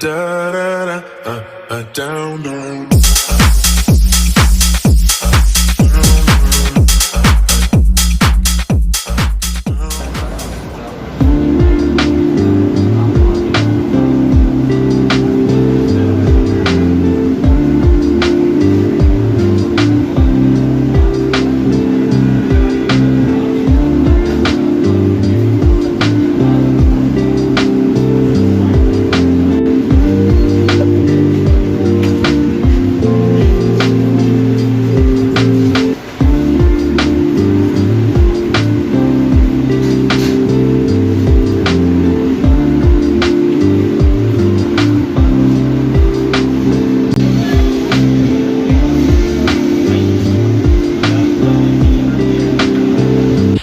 Da da da, down, down.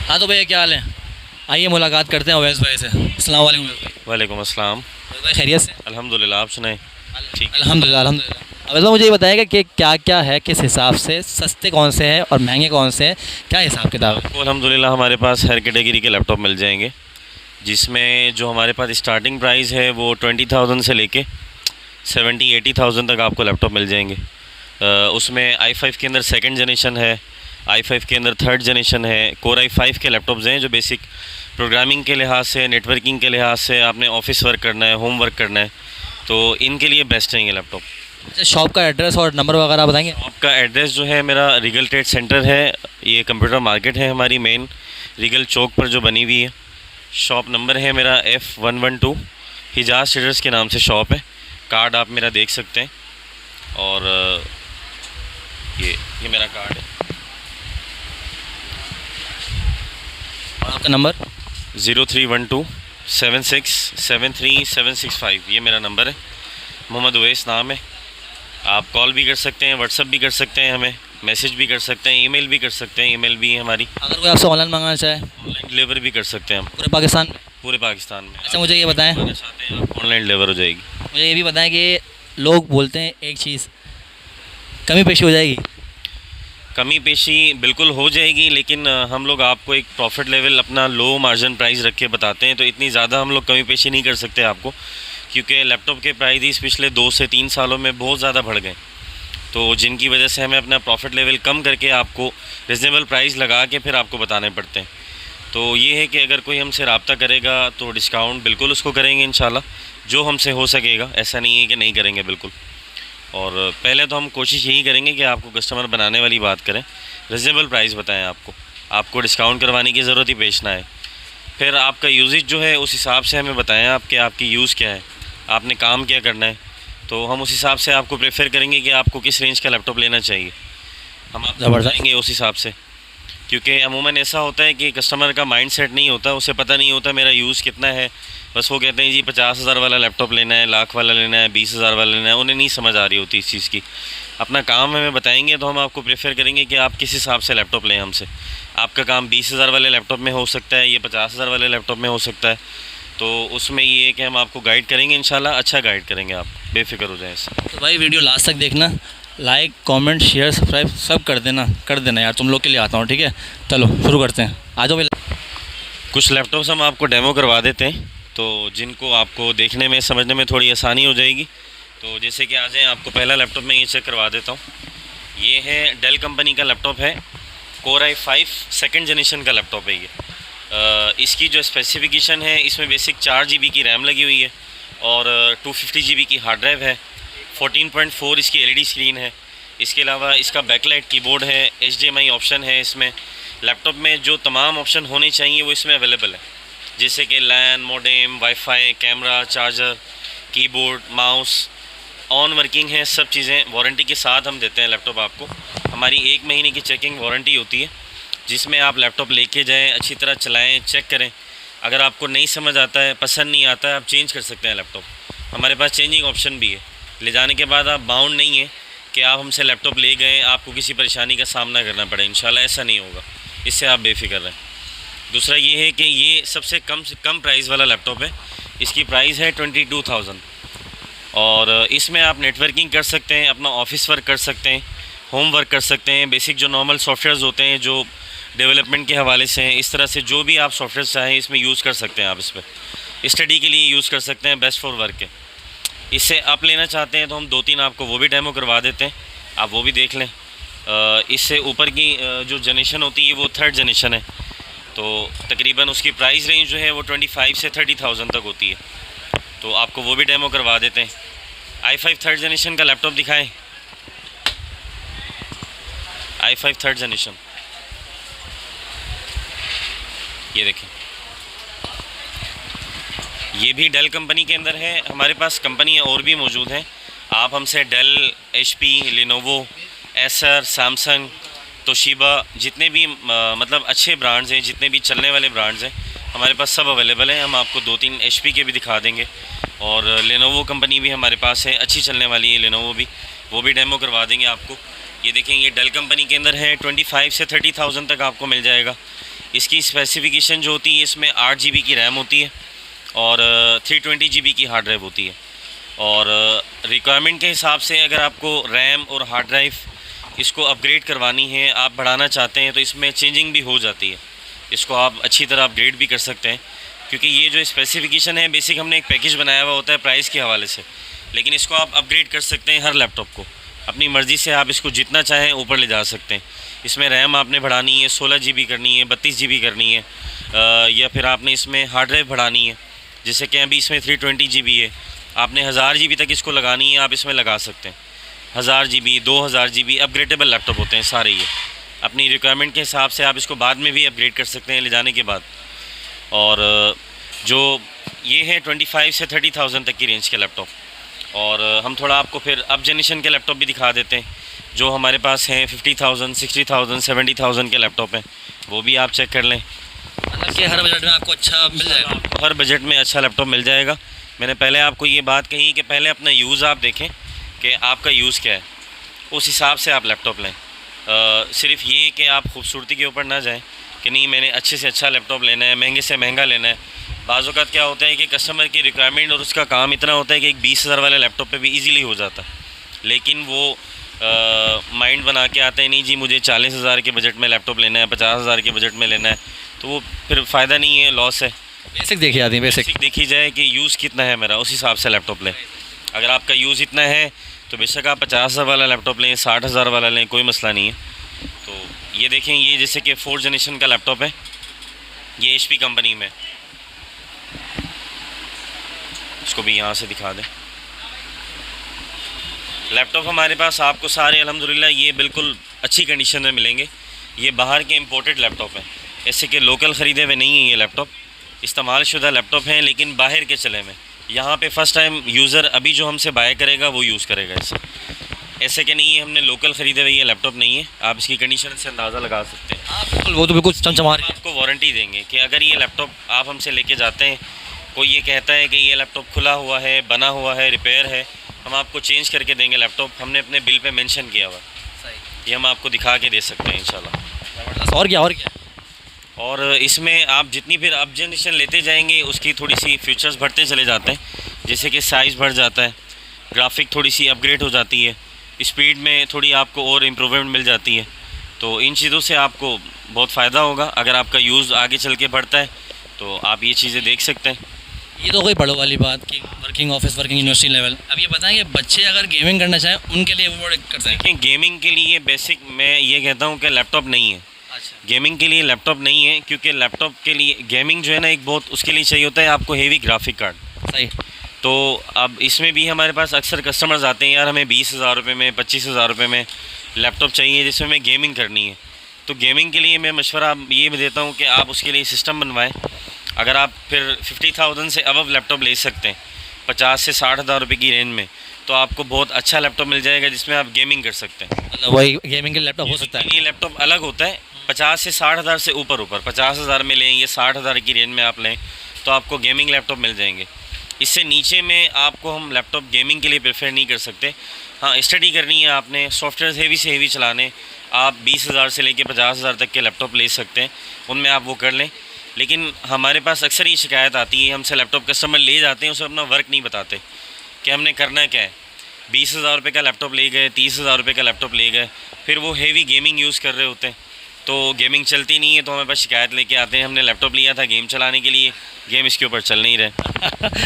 हाँ तो भैया क्या हाल है। आइए मुलाकात करते हैं अवैस भाई से। अस्सलाम वालेकुम अवैस भाई। वालेकुम अस्सलाम। अवैस भाई खैरियत से? अल्हम्दुलिल्लाह, आप सुनाएं? ठीक। अल्हम्दुलिल्लाह अल्हम्दुलिल्लाह। अवैस भाई मुझे ये बताएगा कि क्या क्या है, किस हिसाब से सस्ते कौन से हैं और महंगे कौन से हैं, क्या हिसाब किताब है? तो अल्हम्दुलिल्लाह हमारे पास हर कैटेगरी के लैपटॉप मिल जाएंगे, जिसमें जो हमारे पास स्टार्टिंग प्राइस है वो 20,000 से लेके 70-80,000 तक आपको लैपटॉप मिल जाएंगे। उसमें i5 के अंदर सेकंड जनरेशन है, i5 के अंदर थर्ड जनरेशन है, कोर i5 के लैपटॉप्स हैं जो बेसिक प्रोग्रामिंग के लिहाज से, नेटवर्किंग के लिहाज से, आपने ऑफिस वर्क करना है, होम वर्क करना है, तो इनके लिए बेस्ट हैं ये लैपटॉप। अच्छा, शॉप का एड्रेस और नंबर वगैरह बताएंगे? आपका एड्रेस जो है मेरा रीगल ट्रेड सेंटर है, ये कंप्यूटर मार्केट है हमारी मेन रीगल चौक पर जो बनी हुई है। शॉप नंबर है मेरा F112, हिजाज ट्रेडर्स के नाम से शॉप है। कार्ड आप मेरा देख सकते हैं, और ये मेरा कार्ड है। और आपका नंबर? 0312-7673-765, ये मेरा नंबर है। मोहम्मद उवैस नाम है। आप कॉल भी कर सकते हैं, व्हाट्सअप भी कर सकते हैं, हमें मैसेज भी कर सकते हैं, ईमेल भी कर सकते हैं, ईमेल भी है हमारी। अगर कोई आपसे ऑनलाइन मंगाना चाहे? ऑनलाइन डिलीवर भी कर सकते हैं हम पूरे पाकिस्तान में? पूरे पाकिस्तान में। अच्छा मुझे ये बताएं, आप चाहते हैं आप ऑनलाइन डिलीवर हो जाएगी। मुझे ये भी बताएं कि लोग बोलते हैं एक चीज़, कमी पेशी हो जाएगी? कमी पेशी बिल्कुल हो जाएगी, लेकिन हम लोग आपको एक प्रॉफिट लेवल अपना लो मार्जिन प्राइस रख के बताते हैं, तो इतनी ज़्यादा हम लोग कमी पेशी नहीं कर सकते आपको, क्योंकि लैपटॉप के प्राइस पिछले 2 से 3 सालों में बहुत ज़्यादा बढ़ गए, तो जिनकी वजह से हमें अपना प्रॉफिट लेवल कम करके आपको रिजनेबल प्राइस लगा के फिर आपको बताने पड़ते हैं। तो ये है कि अगर कोई हमसे रब्ता करेगा तो डिस्काउंट बिल्कुल उसको करेंगे इंशाल्लाह, जो हमसे हो सकेगा। ऐसा नहीं है कि नहीं करेंगे, बिल्कुल। और पहले तो हम कोशिश यही करेंगे कि आपको कस्टमर बनाने वाली बात करें, रिजनेबल प्राइस बताएं, आपको डिस्काउंट करवाने की ज़रूरत ही पेश ना आए। फिर आपका यूजेज जो है उस हिसाब से हमें बताएं आप कि आपकी यूज़ क्या है, आपने काम क्या करना है, तो हम उस हिसाब से आपको प्रेफर करेंगे कि आपको किस रेंज का लैपटॉप लेना चाहिए, हम आपको बताएंगे उस हिसाब से। क्योंकि अमूमन ऐसा होता है कि कस्टमर का माइंड सेट नहीं होता, उसे पता नहीं होता मेरा यूज़ कितना है, बस वो कहते हैं जी 50,000 वाला लैपटॉप लेना है, लाख वाला लेना है, 20,000 वाला लेना है, उन्हें नहीं समझ आ रही होती इस चीज़ की। अपना काम हमें बताएंगे तो हम आपको प्रेफर करेंगे कि आप किस हिसाब से लैपटॉप लें हमसे। आपका काम 20,000 वाले लैपटॉप में हो सकता है, ये 50,000 वाले लैपटॉप में हो सकता है, तो उसमें ये है कि हम आपको गाइड करेंगे इंशाल्लाह, अच्छा गाइड करेंगे, आप बेफिक्र हो जाएं इससे। तो भाई वीडियो लास्ट तक देखना, लाइक कमेंट शेयर सब्सक्राइब सब कर देना यार, तुम लोग के लिए आता हूँ, ठीक है? चलो शुरू करते हैं, आ जाओ। कुछ लैपटॉप्स हम आपको डेमो करवा देते हैं, तो जिनको आपको देखने में समझने में थोड़ी आसानी हो जाएगी। तो जैसे कि आ जाएँ, आपको पहला लैपटॉप मैं ये चेक करवा देता हूँ। ये है डेल कंपनी का लैपटॉप है, कोर i5 सेकंड जनरेशन का लैपटॉप है ये। इसकी जो स्पेसिफिकेशन है, इसमें बेसिक 4 GB की रैम लगी हुई है और 250 GB की हार्ड ड्राइव है, 14.4 इसकी LED स्क्रीन है। इसके अलावा इसका बैकलाइट कीबोर्ड है, HDMI ऑप्शन है इसमें। लैपटॉप में जो तमाम ऑप्शन होने चाहिए वो इसमें अवेलेबल है, जैसे कि LAN, modem, WiFi, camera, charger, keyboard, mouse, on working है, सब चीज़ें वारंटी के साथ हम देते हैं लैपटॉप आपको। हमारी 1 महीने की चेकिंग वारंटी होती है, जिसमें आप लैपटॉप लेके जाएं, अच्छी तरह चलाएं, चेक करें। अगर आपको नहीं समझ आता है, पसंद नहीं आता है, आप चेंज कर सकते हैं लैपटॉप। हमारे पास चेंजिंग ऑप्शन भी है। ले जाने के बाद आप बाउंड नहीं है कि आप हमसे लैपटॉप ले गए, आपको किसी परेशानी का सामना करना पड़े। इंशाल्लाह ऐसा नहीं होगा, इससे आप बेफिक्र रहें। दूसरा ये है कि ये सबसे कम प्राइस वाला लैपटॉप है। इसकी प्राइस है 22,000, और इसमें आप नेटवर्किंग कर सकते हैं, अपना ऑफिस वर्क कर सकते हैं, होम वर्क कर सकते हैं, बेसिक जो नॉर्मल सॉफ्टवेयर्स होते हैं जो डेवलपमेंट के हवाले से हैं, इस तरह से जो भी आप सॉफ्टवेयर चाहें इसमें यूज़ कर सकते हैं। आप इस पर स्टडी के लिए यूज़ कर सकते हैं, बेस्ट फॉर वर्क के। इससे आप लेना चाहते हैं तो हम 2-3 आपको वो भी डेमो करवा देते हैं, आप वो भी देख लें। इससे ऊपर की जो जनरेशन होती है वो 3rd जनरेशन है, तो तकरीबन उसकी प्राइस रेंज जो है वो 25 से 30,000 तक होती है, तो आपको वो भी डेमो करवा देते हैं। i5 3rd जनरेशन का लैपटॉप दिखाएं। i5 3rd जनरेशन, ये देखें, ये भी डेल कंपनी के अंदर है। हमारे पास कंपनियाँ और भी मौजूद हैं, आप हमसे Dell, HP, Lenovo, Acer, Samsung, Toshiba, जितने भी मतलब अच्छे ब्रांड्स हैं, जितने भी चलने वाले ब्रांड्स हैं, हमारे पास सब अवेलेबल हैं। हम आपको 2-3 HP के भी दिखा देंगे, और लेनोवो कंपनी भी हमारे पास है, अच्छी चलने वाली है लेनोवो भी, वो भी डेमो करवा देंगे आपको। ये देखें, ये डेल कंपनी के अंदर है, 25 से 30,000 तक आपको मिल जाएगा। इसकी स्पेसिफिकेशन जो होती है, इसमें 8 GB की रैम होती है और 320 GB की हार्ड ड्राइव होती है, और रिक्वायरमेंट के हिसाब से अगर आपको रैम और हार्ड ड्राइव इसको अपग्रेड करवानी है, आप बढ़ाना चाहते हैं, तो इसमें चेंजिंग भी हो जाती है, इसको आप अच्छी तरह अपग्रेड भी कर सकते हैं। क्योंकि ये जो स्पेसिफिकेशन है, बेसिक हमने एक पैकेज बनाया हुआ होता है प्राइस के हवाले से, लेकिन इसको आप अपग्रेड कर सकते हैं हर लैपटॉप को, अपनी मर्ज़ी से आप इसको जितना चाहें ऊपर ले जा सकते हैं। इसमें रैम आपने बढ़ानी है, 16 GB करनी है, 32 GB करनी है, या फिर आपने इसमें हार्ड ड्राइव बढ़ानी है, जैसे कि अभी इसमें 320 GB है, आपने 1000 GB तक इसको लगानी है, आप इसमें लगा सकते हैं। 1000 GB, 2000 GB अपग्रेडेबल लैपटॉप होते हैं सारे ये, अपनी रिक्वायरमेंट के हिसाब से आप इसको बाद में भी अपग्रेड कर सकते हैं ले जाने के बाद। और जो ये है 25 से 30,000 तक की रेंज के लैपटॉप, और हम थोड़ा आपको फिर अप जनरेशन के लैपटॉप भी दिखा देते हैं, जो हमारे पास हैं 50,000, 60,000, 70,000 के लैपटॉप हैं, वो भी आप चेक कर लें। मतलब कि हर बजट में आपको अच्छा मिल जाएगा। आपको हर बजट में अच्छा लैपटॉप मिल जाएगा। मैंने पहले आपको ये बात कही कि पहले अपना यूज़ आप देखें कि आपका यूज़ क्या है, उस हिसाब से आप लैपटॉप लें। सिर्फ ये कि आप खूबसूरती के ऊपर ना जाएं कि नहीं मैंने अच्छे से अच्छा लैपटॉप लेना है, महंगे से महंगा लेना है। बाज़ औक़ात क्या होता है कि कस्टमर की रिक्वायरमेंट और उसका काम इतना होता है कि एक 20,000 वाले लैपटॉप पे भी इजीली हो जाता है, लेकिन वो माइंड बना के आते हैं नहीं जी मुझे 40,000 के बजट में लैपटॉप लेना है, 50,000 के बजट में लेना है, तो वो फिर फ़ायदा नहीं है, लॉस है। बेसिक देखी जाती है, बेसिक देखी जाए कि यूज़ कितना है मेरा, उस हिसाब से लैपटॉप लें। अगर आपका यूज़ इतना है तो बेशक आप 50,000 वाला लैपटॉप लें, 60,000 वाला लें, कोई मसला नहीं है। तो ये देखें, ये जैसे कि 4th जनरेशन का लैपटॉप है, ये HP कंपनी में, इसको भी यहाँ से दिखा दें। लैपटॉप हमारे पास आपको सारे अल्हम्दुलिल्लाह ये बिल्कुल अच्छी कंडीशन में मिलेंगे। ये बाहर के इंपोर्टेड लैपटॉप हैं, ऐसे कि लोकल ख़रीदे हुए नहीं हैं। ये लैपटॉप इस्तेमाल शुदा लैपटॉप हैं, लेकिन बाहर के चले हुए। यहाँ पे फ़र्स्ट टाइम यूज़र अभी जो हमसे बाय करेगा वो यूज़ करेगा इसे, ऐसे कि नहीं है हमने लोकल ख़रीदे हुए ये लैपटॉप नहीं है। आप इसकी कंडीशन से अंदाज़ा लगा सकते हैं। हाँ बिल्कुल, वो तो बिल्कुल चमचमा रही है। आपको वारंटी देंगे कि अगर ये लैपटॉप आप हमसे लेके जाते हैं, कोई ये कहता है कि ये लैपटॉप खुला हुआ है, बना हुआ है, रिपेयर है, हम आपको चेंज करके देंगे लैपटॉप, हमने अपने बिल पे मेंशन किया हुआ, ये हम आपको दिखा के दे सकते हैं इंशाल्लाह। और क्या और इसमें आप जितनी फिर अप जनरेशन लेते जाएंगे उसकी थोड़ी सी फीचर्स बढ़ते चले जाते हैं, जैसे कि साइज़ बढ़ जाता है, ग्राफिक थोड़ी सी अपग्रेड हो जाती है, स्पीड में थोड़ी आपको और इम्प्रूवमेंट मिल जाती है। तो इन चीज़ों से आपको बहुत फ़ायदा होगा। अगर आपका यूज़ आगे चल के बढ़ता है तो आप ये चीज़ें देख सकते हैं। ये तो कोई बड़ों वाली बात कि working office, working university level. अब ये बताएं कि बच्चे अगर गेमिंग करना चाहें उनके लिए वो कर सकते हैं। देखिए, गेमिंग के लिए बेसिक मैं ये कहता हूँ कि लैपटॉप नहीं है। अच्छा, गेमिंग के लिए लैपटॉप नहीं है, क्योंकि लैपटॉप के लिए गेमिंग जो है ना, एक बहुत उसके लिए चाहिए होता है आपको हेवी ग्राफिक कार्ड। सही। तो अब इसमें भी हमारे पास अक्सर कस्टमर्स आते हैं, यार हमें 20,000 रुपये में, 25,000 रुपये में लैपटॉप चाहिए जिसमें हमें गेमिंग करनी है। तो गेमिंग के लिए मैं मशवरा ये देता हूँ कि आप उसके लिए सिस्टम बनवाएं। अगर आप फिर 50,000 से अबव लैपटॉप ले सकते हैं 50 से 60,000 रुपये की रेंज में, तो आपको बहुत अच्छा लैपटॉप मिल जाएगा जिसमें आप गेमिंग कर सकते हैं। मतलब वही गेमिंग के लैपटॉप हो सकता है। ये लैपटॉप अलग होता है, 50 से 60,000 से ऊपर 50,000 में लें, ये 60,000 की रेंज में आप लें तो आपको गेमिंग लैपटॉप मिल जाएंगे। इससे नीचे में आपको हम लैपटॉप गेमिंग के लिए प्रेफर नहीं कर सकते। हाँ, स्टडी करनी है आपने, सॉफ्टवेयर हेवी से हेवी चलाने, आप 20,000 से लेके 50,000 तक के लैपटॉप ले सकते हैं, उनमें आप वो कर लें। लेकिन हमारे पास अक्सर ये शिकायत आती है, हमसे लैपटॉप कस्टमर ले जाते हैं, उसे अपना वर्क नहीं बताते कि हमने करना क्या है। 20,000 रुपये का लैपटॉप ले गए, 30,000 रुपये का लैपटॉप ले गए, फिर वो हेवी गेमिंग यूज़ कर रहे होते हैं, तो गेमिंग चलती नहीं है, तो हमारे पास शिकायत लेके आते हैं हमने लैपटॉप लिया था गेम चलाने के लिए, गेम इसके ऊपर चल नहीं रहे।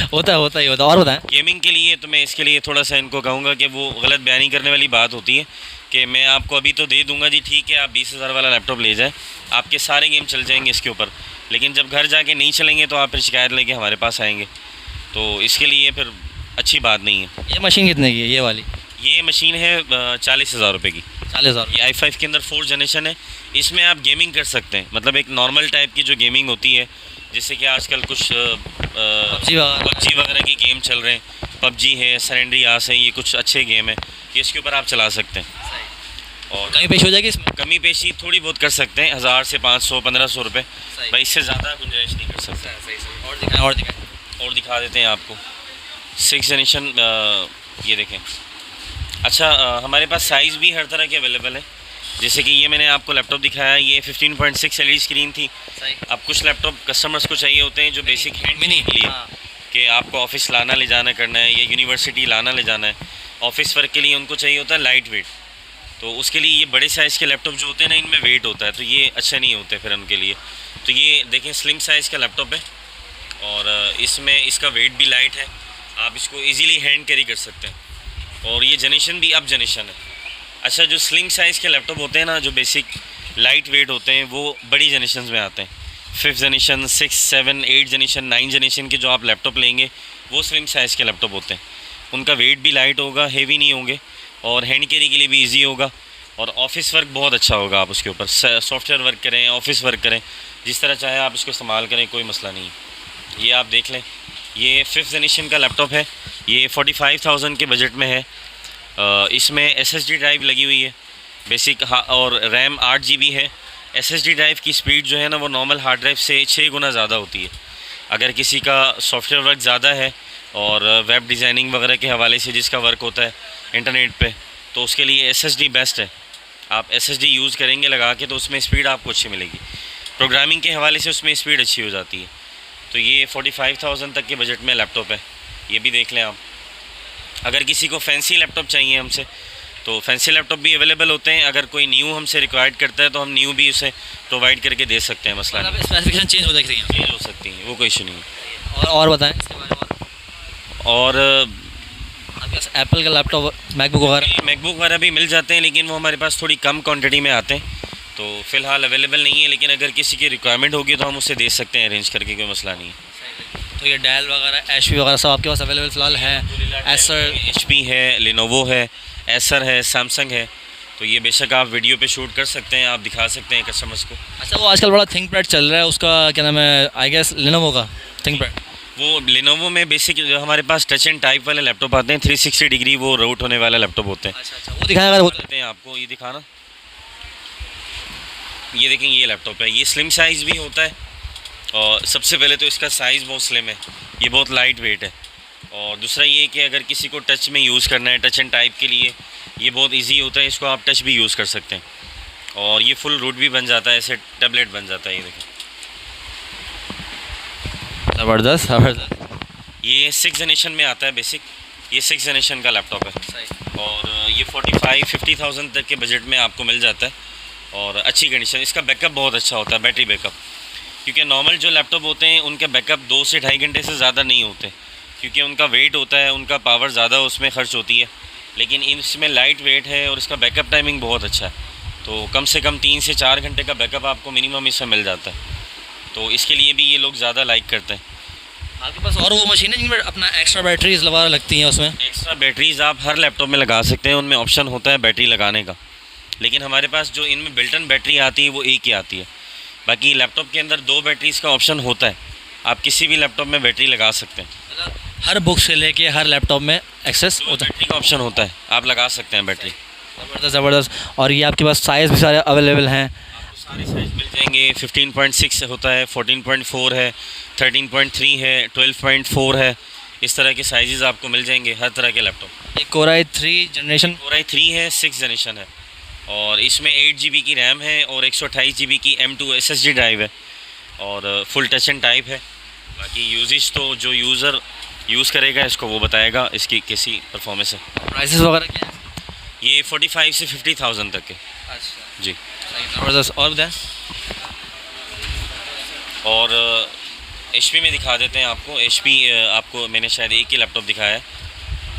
होता ही होता। और बताएं। गेमिंग के लिए तो मैं इसके लिए थोड़ा सा इनको कहूँगा कि वो गलत बयानी करने वाली बात होती है कि मैं आपको अभी तो दे दूंगा जी, ठीक है आप 20,000 वाला लैपटॉप ले जाएं, आपके सारे गेम चल जाएंगे इसके ऊपर, लेकिन जब घर जाके नहीं चलेंगे तो आप फिर शिकायत लेके हमारे पास आएंगे, तो इसके लिए फिर अच्छी बात नहीं है। ये मशीन कितने की है ये वाली? ये मशीन है 40,000 रुपये की। 40,000। ये i5 के अंदर 4th जनरेशन है। इसमें आप गेमिंग कर सकते हैं, मतलब एक नॉर्मल टाइप की जो गेमिंग होती है, जैसे कि आजकल कुछ पबजी वगैरह की गेम चल रहे हैं, पबजी है, सरेंड्रियास है, ये कुछ अच्छे गेम है, ये इसके ऊपर आप चला सकते हैं। और कमी पेश हो जाएगी इसमें? कमी पेशी थोड़ी बहुत कर सकते हैं, 1000 से 500-1500 रुपये, भाई इससे ज़्यादा गुंजाइश नहीं कर सकते। और दिखा देते हैं आपको 6th जनरेशन। ये देखें। अच्छा, हमारे पास साइज़ भी हर तरह के अवेलेबल है, जैसे कि ये मैंने आपको लैपटॉप दिखाया, ये 15.6 LED स्क्रीन थी। अब कुछ लैपटॉप कस्टमर्स को चाहिए होते हैं जो बेसिक हैंड मिनी के लिए, कि आपको ऑफिस लाना ले जाना करना है या यूनिवर्सिटी लाना ले जाना है, ऑफिस वर्क के लिए उनको चाहिए होता है लाइट वेट, तो उसके लिए ये बड़े साइज़ के लैपटॉप जो होते हैं ना, इनमें वेट होता है, तो ये अच्छे नहीं होते फिर उनके लिए। तो ये देखें स्लिम साइज़ का लैपटॉप है और इसमें इसका वेट भी लाइट है, आप इसको इजीली हैंड कैरी कर सकते हैं, और ये जनरेशन भी अब जनरेशन है। अच्छा, जो स्लिम साइज़ के लैपटॉप होते हैं ना, जो बेसिक लाइट वेट होते हैं, वो बड़ी जनरेशन में आते हैं। 5th जनरेशन, 6, 7, 8 जनरेशन, 9 जनरेशन के जो आप लैपटॉप लेंगे वो स्लिम साइज़ के लैपटॉप होते हैं। उनका वेट भी लाइट होगा, हेवी नहीं होंगे, और हैंड कैरी के लिए भी इजी होगा, और ऑफिस वर्क बहुत अच्छा होगा। आप उसके ऊपर सॉफ्टवेयर वर्क करें, ऑफिस वर्क करें, जिस तरह चाहे आप इसको इस्तेमाल करें, कोई मसला नहीं है। ये आप देख लें, ये 5th जनरेशन का लैपटॉप है, ये 45,000 के बजट में है। इसमें SSD ड्राइव लगी हुई है बेसिक, और रैम 8 GB है। SSD ड्राइव की स्पीड जो है ना, वो नॉर्मल हार्ड ड्राइव से 6 गुना ज़्यादा होती है। अगर किसी का सॉफ्टवेयर वर्क ज़्यादा है और वेब डिज़ाइनिंग वगैरह के हवाले से जिसका वर्क होता है इंटरनेट पे, तो उसके लिए SSD बेस्ट है। आप SSD यूज़ करेंगे लगा के, तो उसमें स्पीड आपको अच्छी मिलेगी। प्रोग्रामिंग के हवाले से उसमें स्पीड अच्छी हो जाती है। तो ये 45,000 तक के बजट में लैपटॉप है, ये भी देख लें आप। अगर किसी को फैंसी लैपटॉप चाहिए हमसे, तो फैंसी लैपटॉप भी अवेलेबल होते हैं। अगर कोई न्यू हमसे रिक्वायर्ड करता है तो हम न्यू भी उसे प्रोवाइड करके दे सकते हैं, मसला नहीं। स्पेसिफिकेशन चेंज हो सकती है? चेंज हो सकती हैं, वो कोई इशू नहीं है। और बताएं इसके बारे में। और आपके पास एप्पल का लैपटॉप, मैकबुक वगैरह भी मिल जाते हैं, लेकिन वो हमारे पास थोड़ी कम क्वान्टिटी में आते हैं, तो फ़िलहाल अवेलेबल नहीं है, लेकिन अगर किसी की रिक्वायरमेंट होगी तो हम उसे दे सकते हैं अरेंज करके, कोई मसला नहीं है। तो ये डेल वगैरह, HP वगैरह सब आपके पास अवेलेबल फ़िलहाल है? एसर, HP है, लेनोवो है, एसर है, सैमसंग है, तो ये बेशक आप वीडियो पे शूट कर सकते हैं, आप दिखा सकते हैं कस्टमर्स को। अच्छा, वो आजकल बड़ा थिंकपैड चल रहा है, उसका क्या नाम है, आई गेस लेनोवो का थिंकपैड। वो लेनोवो में बेसिक हमारे पास टच एंड टाइप वाले लैपटॉप आते हैं, 360 डिग्री वो रोट होने वाला लैपटॉप होते हैं। अच्छा, वो दिखाया अगर देते हैं आपको, ये दिखाना। ये देखें, ये लैपटॉप है, ये स्लिम साइज़ भी होता है, और सबसे पहले तो इसका साइज़ बहुत स्लिम है, ये बहुत लाइट वेट है, और दूसरा ये कि अगर किसी को टच में यूज़ करना है, टच एंड टाइप के लिए ये बहुत इजी होता है, इसको आप टच भी यूज़ कर सकते हैं, और ये फुल रूट भी बन जाता है, ऐसे टैबलेट बन जाता है। ये देखें, ज़बरदस्त। ये 6th जनरेशन में आता है बेसिक, ये 6th जनरेशन का लैपटॉप है, और ये 45-50,000 तक के बजट में आपको मिल जाता है, और अच्छी कंडीशन। इसका बैकअप बहुत अच्छा होता है, बैटरी बैकअप, क्योंकि नॉर्मल जो लैपटॉप होते हैं उनके बैकअप 2 से ढाई घंटे से ज़्यादा नहीं होते, क्योंकि उनका वेट होता है, उनका पावर ज़्यादा उसमें खर्च होती है, लेकिन इसमें लाइट वेट है और इसका बैकअप टाइमिंग बहुत अच्छा है, तो कम से कम 3 से 4 घंटे का बैकअप आपको मिनिमम इसमें मिल जाता है, तो इसके लिए भी ये लोग ज़्यादा लाइक करते हैं। आपके पास और वो मशीन है जिनमें अपना एक्स्ट्रा बैटरीज लगा लगती हैं? उसमें एक्स्ट्रा बैटरीज आप हर लैपटॉप में लगा सकते हैं, उनमें ऑप्शन होता है बैटरी लगाने का, लेकिन हमारे पास जो इनमें बिल्टन बैटरी आती है वो एक ही आती है। बाकी लैपटॉप के अंदर 2 बैटरीज़ का ऑप्शन होता है, आप किसी भी लैपटॉप में बैटरी लगा सकते हैं। हर बुक से लेके हर लैपटॉप में एक्सेस होता है, बैटरी का ऑप्शन होता है, आप लगा सकते हैं बैटरी। ज़बरदस्त। और ये आपके पास साइज़ भी सारे अवेलेबल हैं? सारे साइज़ मिल जाएंगे। 15.6 होता है, 14.4 है, 13.3 है, 12.4 है, इस तरह के साइज़ आपको मिल जाएंगे हर तरह के लैपटॉप। एक Core i3 generation, Core i3 है, 6th जनरेशन है, और इसमें 8 GB की रैम है और 128 GB की M2 SSD ड्राइव है, और फुल टच एंड टाइप है। बाकी यूजेज तो जो यूज़र यूज़ करेगा इसको वो बताएगा इसकी कैसी परफॉर्मेंस है। प्राइसेस वगैरह क्या है? ये 45 से 50,000 तक है। अच्छा जी। ज़बरदस्त। और बताएं। और HP में दिखा देते हैं आपको। HP आपको मैंने शायद एक ही लैपटॉप दिखाया है।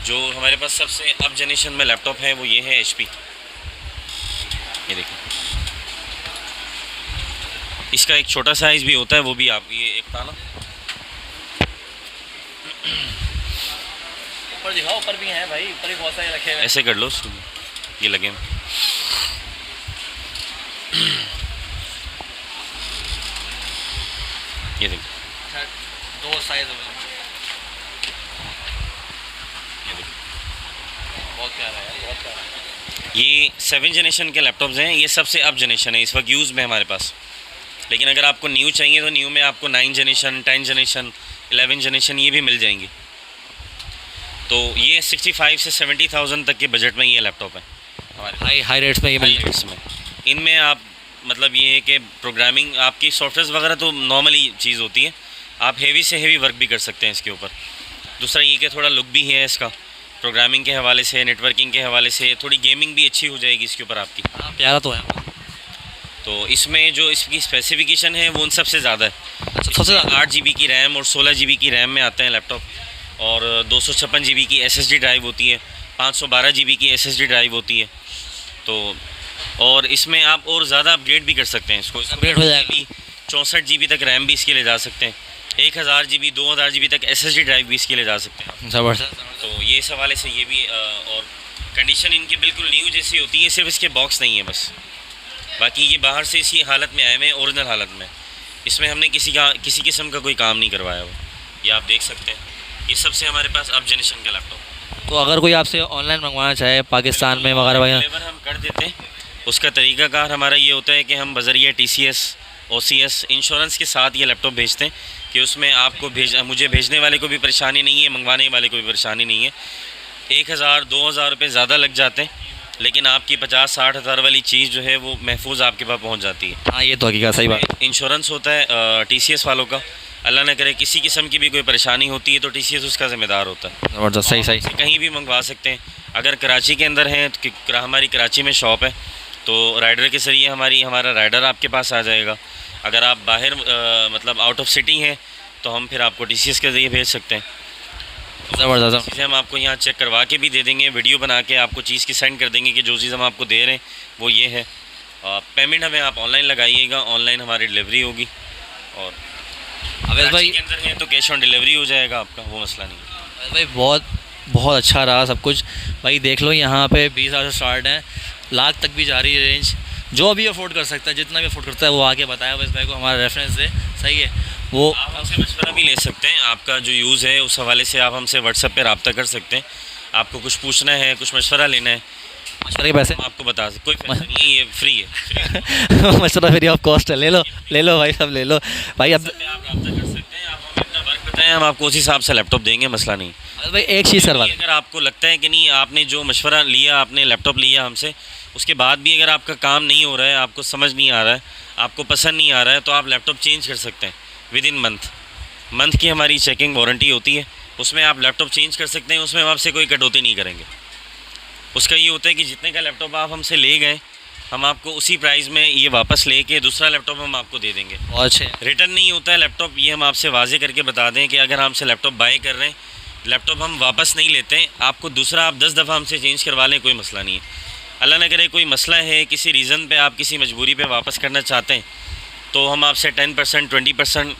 जो हमारे पास सबसे अप जनरेशन में लैपटॉप है वो ये है HP। ये देखिए, इसका एक छोटा साइज़ भी होता है, वो भी आप ये एक था ना, ऊपर दिखाओ, ऊपर भी हैं भाई, ऊपर भी बहुत सारे रखे हुए हैं। ऐसे कर लो, ये लगे हैं। ये देखिए, अच्छा, दो साइज हो गए। ये देखिए, बहुत प्यारा है यार, बहुत प्यारा है। ये 7 जनरेशन के लैपटॉप्स हैं। ये सबसे अप जनरेशन है इस वक्त यूज़ में हमारे पास। लेकिन अगर आपको न्यू चाहिए तो न्यू में आपको 9 जनरेशन, 10 जनरेशन, 11 जनरेशन ये भी मिल जाएंगी। तो ये 65 से 70,000 तक के बजट में ये लैपटॉप है हमारे हाई रेट्स में ये मिल रेट्स में। इनमें आप मतलब ये है कि प्रोग्रामिंग आपकी सॉफ्टवेयर वगैरह तो नॉर्मली चीज़ होती है, आप हेवी से हेवी वर्क भी कर सकते हैं इसके ऊपर। दूसरा ये कि थोड़ा लुक भी है इसका, प्रोग्रामिंग के हवाले से, नेटवर्किंग के हवाले से, थोड़ी गेमिंग भी अच्छी हो जाएगी इसके ऊपर आपकी। हाँ, प्यारा तो है। तो इसमें जो इसकी स्पेसिफिकेशन है वो उन सबसे ज़्यादा है। अच्छा, सबसे ज़्यादा 8 GB की रैम और 16 GB की रैम में आते हैं लैपटॉप, और 256 GB की SSD ड्राइव होती है, 512 GB की SSD ड्राइव होती है। तो और इसमें आप और ज़्यादा अपग्रेड भी कर सकते हैं इसको, अपग्रेड हो जाएगा। 64 GB तक रैम भी इसके लिए जा सकते हैं, 1000 GB 2000 GB तक SSD ड्राइव भी इसके लिए जा सकते हैं। ज़बरदस्त। तो ये इस हवाले से ये भी और कंडीशन इनकी बिल्कुल न्यू जैसी होती है, सिर्फ इसके बॉक्स नहीं है बस, बाकी ये बाहर से इसी हालत में आए हुए हैं, ओरिजिनल हालत में। इसमें हमने किसी किस्म का कोई काम नहीं करवाया हुआ, ये आप देख सकते हैं। ये सबसे हमारे पास अब जनरेशन का लैपटॉप। तो अगर कोई आपसे ऑनलाइन मंगवाना चाहे पाकिस्तान में वगैरह वगैरह, डिलीवर हम कर देते हैं। उसका तरीक़ाकार हमारा ये होता है कि हम बज़रिया TCS, OCS इंश्योरेंस के साथ ये लैपटॉप भेजते हैं कि उसमें आपको मुझे भेजने वाले को भी परेशानी नहीं है, मंगवाने वाले को भी परेशानी नहीं है। 1000-2000 रुपये ज़्यादा लग जाते हैं, लेकिन आपकी 50-60 हज़ार वाली चीज़ जो है वो महफूज आपके पास पहुंच जाती है। हाँ ये तो हकीकत सही बात। इंश्योरेंस होता है TCS वालों का, अल्लाह न करे किसी किस्म की भी कोई परेशानी होती है तो TCS उसका ज़िम्मेदार होता है। ज़बरदस्त, सही सही। कहीं भी मंगवा सकते हैं। अगर कराची के अंदर हैं तो हमारी कराची में शॉप है, तो राइडर के ज़रिए हमारा राइडर आपके पास आ जाएगा। अगर आप बाहर मतलब आउट ऑफ सिटी हैं तो हम फिर आपको TCS के ज़रिए भेज सकते हैं। ज़बरदस्त। चीज़ें हम आपको यहाँ चेक करवा के भी दे देंगे, वीडियो बना के आपको चीज़ की सेंड कर देंगे कि जो चीज़ हम आपको दे रहे हैं वो ये है। पेमेंट हमें आप ऑनलाइन लगाइएगा, ऑनलाइन हमारी डिलीवरी होगी। और अवैस भाई के अंदर है तो कैश ऑन डिलीवरी हो जाएगा आपका, वो मसला नहीं है। अवैस भाई बहुत अच्छा रहा सब कुछ भाई। देख लो यहाँ पे 20,000 से स्टार्ट है, लाख तक भी जा रही है रेंज। जो भी अफोर्ड कर सकता है, जितना भी अफोर्ड करता है वो आके बताया अवैस भाई को, हमारा रेफरेंस दे, सही है। वो आप हमसे मशवरा भी ले सकते हैं, आपका जो यूज़ है उस हवाले से आप हमसे व्हाट्सएप पे रब्ता कर सकते हैं। आपको कुछ पूछना है, कुछ मशवरा लेना है, मशवरे के पैसे हम आपको बता सकते, कोई पैसा नहीं है, ये फ्री है। मशवरा फ्री ऑफ कॉस्ट है, ले लो भाई, सब ले लो भाई। अब आप रब्ता कर सकते हैं, आप हमें अपना वर्क बताएं, हम आपको उस हिसाब से लैपटॉप देंगे, मसला नहीं। अवैस भाई एक चीज़ करवा, अगर आपको लगता है कि नहीं, आपने जो मशवरा लिया, आपने लैपटॉप लिया हमसे, उसके बाद भी अगर आपका काम नहीं हो रहा है, आपको समझ नहीं आ रहा है, आपको पसंद नहीं आ रहा है, तो आप लैपटॉप चेंज कर सकते हैं विद इन मंथ की हमारी चेकिंग वारंटी होती है, उसमें आप लैपटॉप चेंज कर सकते हैं, उसमें हम आपसे कोई कटौती नहीं करेंगे। उसका ये होता है कि जितने का लैपटॉप आप हमसे ले गए, हम आपको उसी प्राइस में ये वापस लेके दूसरा लैपटॉप हम आपको दे देंगे। बहुत अच्छे। रिटर्न नहीं होता है लैपटॉप, ये हम आपसे वाजे करके बता दें कि अगर हमसे लैपटॉप बाय कर रहे हैं, लैपटॉप हम वापस नहीं लेते हैं, आपको दूसरा आप 10 दफ़ा हमसे चेंज करवा लें, कोई मसला नहीं है। अल्लाह न करे कोई मसला है, किसी रीज़न पे आप किसी मजबूरी पे वापस करना चाहते हैं, तो हम आपसे 10% 20%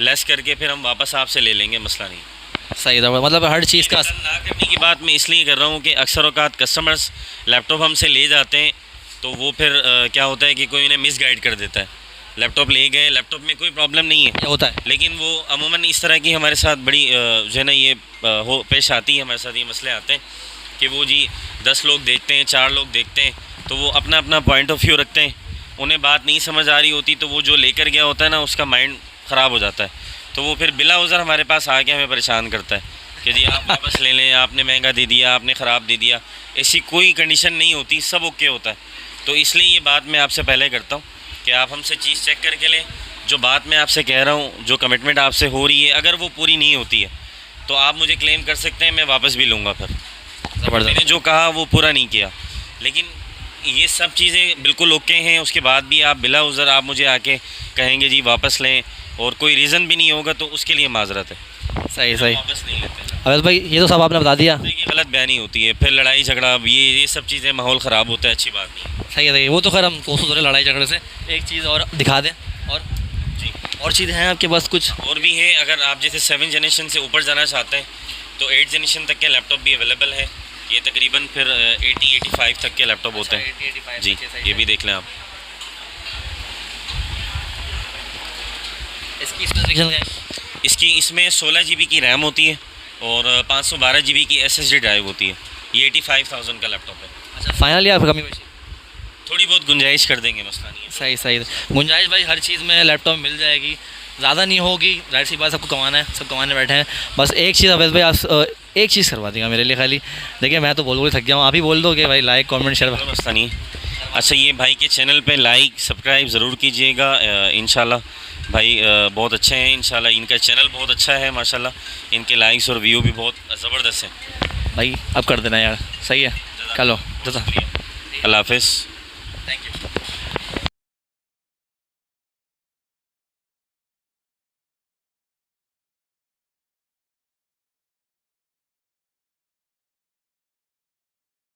लेस करके फिर हम वापस आपसे ले लेंगे, मसला नहीं। सही था, मतलब हर चीज़ का। रिटर्न ना करने की बात मैं इसलिए कर रहा हूँ कि अक्सर औकात कस्टमर्स लैपटॉप हमसे ले जाते हैं, तो वो फिर क्या होता है कि कोई इन्हें मिस गाइड कर देता है। लैपटॉप ले गए, लैपटॉप में कोई प्रॉब्लम नहीं है, क्या होता है, लेकिन वो अमूमन इस तरह की हमारे साथ बड़ी जो है ना ये हो पेश आती है, हमारे साथ ये मसले आते हैं कि वो जी 10 लोग देखते हैं, 4 लोग देखते हैं, तो वो अपना अपना पॉइंट ऑफ व्यू रखते हैं, उन्हें बात नहीं समझ आ रही होती, तो वो जो लेकर गया होता है ना, उसका माइंड ख़राब हो जाता है, तो वो फिर बिला उज़र हमारे पास आके हमें परेशान करता है कि जी आप वापस ले लें, आपने महंगा दे दिया, आपने ख़राब दे दिया। ऐसी कोई कंडीशन नहीं होती, सब ओके होता है। तो इसलिए ये बात मैं आपसे पहले करता हूँ कि आप हमसे चीज़ चेक करके लें। जो बात मैं आपसे कह रहा हूँ, जो कमिटमेंट आपसे हो रही है, अगर वो पूरी नहीं होती है तो आप मुझे क्लेम कर सकते हैं, मैं वापस भी लूँगा। फिर मैंने ज़बरदस्त। जो कहा वो पूरा नहीं किया, लेकिन ये सब चीज़ें बिल्कुल ओके हैं, उसके बाद भी आप बिला उज़र आप मुझे आके कहेंगे जी वापस लें और कोई रीज़न भी नहीं होगा तो उसके लिए माजरत है, सही सही। वापस नहीं लेते हैं। अवैस भाई ये तो सब आपने बता दिया। ये गलत बयानी होती है, फिर लड़ाई झगड़ा, ये सब चीज़ें, माहौल ख़राब होता है, अच्छी बात नहीं। सही है सही है। वो तो खैर हम कोशिश हो रहे हैं लड़ाई झगड़े से। एक चीज़ और दिखा दें, और जी और चीज़ें हैं आपके पास कुछ? और भी है, अगर आप जैसे 7 जनरेशन से ऊपर जाना चाहते हैं तो 8 जनरेशन तक के लैपटॉप भी अवेलेबल है। ये तकरीबन फिर 80-85 तक के लैपटॉप होते हैं जी, ये भी देख लें आप। इसकी स्पेसिफिकेशन क्या है? इसमें 16 GB की रैम होती है और 512 GB की SSD ड्राइव होती है। ये 85,000 का लैपटॉप है। अच्छा, फाइनली आप कमी बची? थोड़ी बहुत गुंजाइश कर देंगे, मसला नहीं है। सही सही। गुंजाइश भाई हर चीज़ में लैपटॉप मिल जाएगी, ज़्यादा नहीं होगी, जाहिर सी बात, सबको कमाना है, सब कमाने बैठे हैं। बस एक चीज़ अवैस भाई आप एक चीज़ करवा देगा मेरे लिए खाली। देखिए मैं तो बोल थक गया हूँ, आप ही बोल दो कि भाई लाइक कमेंट शेयर। कोई मसला नहीं है। अच्छा, ये भाई के चैनल पे लाइक सब्सक्राइब ज़रूर कीजिएगा। इंशाल्लाह भाई बहुत अच्छे हैं, इंशाल्लाह इनका चैनल बहुत अच्छा है माशाल्लाह, इनके लाइक्स और व्यू भी बहुत ज़बरदस्त हैं भाई अब कर देना यार, सही है। चलो जज़ा। अल्लाह हाफ़िज़। Thank you.